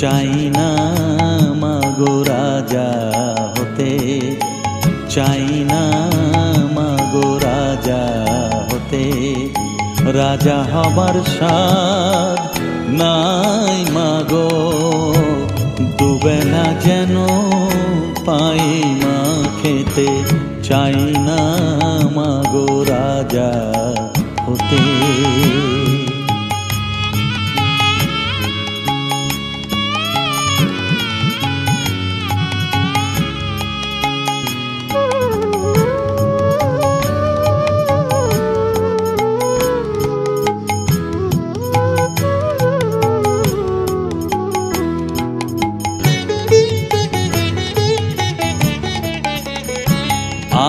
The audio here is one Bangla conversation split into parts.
চাই না মাগো রাজা হতে, চাই না মাগো রাজা হতে। রাজা হবার স্বাদ নাই মাগো, দুবেলা যেন পাই মা খেতে। চাই না মাগো রাজা হতে।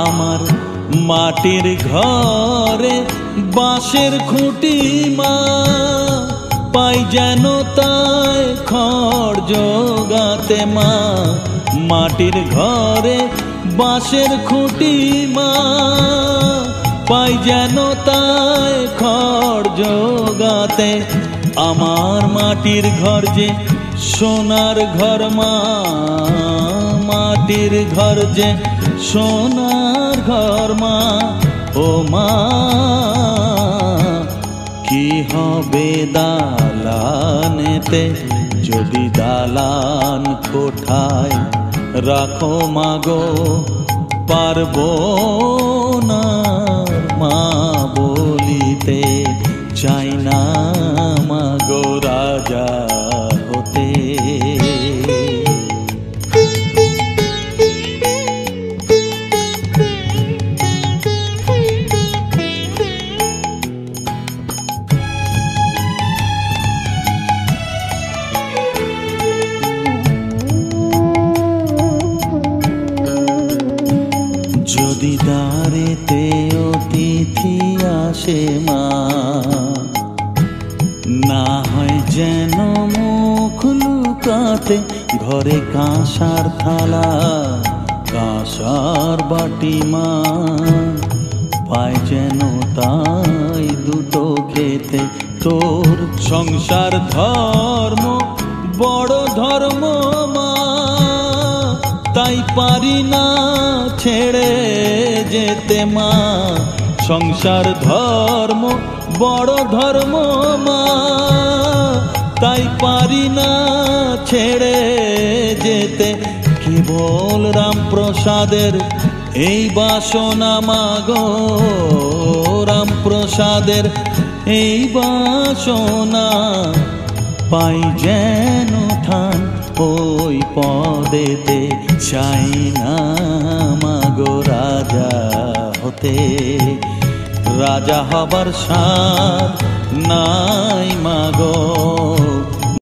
আমার মাটির ঘরে বাঁশের খুঁটি মা, পাই যেন তাই খড় জোগাতে মা। মাটির ঘরে বাঁশের খুঁটি মা, পাই যেন তাই খড় জোগাতে। আমার মাটির ঘর যে সোনার ঘর মা, মাটির ঘর যে সোনার ঘর মা। ও মা কি হবে দালানেতে, যদি দালান কোঠায় রাখো মাগো। পারবো না মা বলিতে, চাই না মাগো রাজা হতে। যদি দ্বারেতে অতিথি আসে মা, না হয় যেন মুখ লুকাতে। ঘরে কাঁসার থালা কাঁসার বাটি মা, পায় যেন তাই দুটো খেতে। তোর সংসার ধর্ম বড় ধর্ম মা, তাই পারি না ছেড়ে যেতে মা। সংসার ধর্ম বড় ধর্ম মা, তাই পারি না ছেড়ে যেতে। কেবল রামপ্রসাদের এই বাসনা মাগো, রামপ্রসাদের এই বাসনা। পাই যেন ঠান ওই পদেতে, চাই না মাগো রাজা হতে। রাজা হবার স্বাদ নাই মাগো।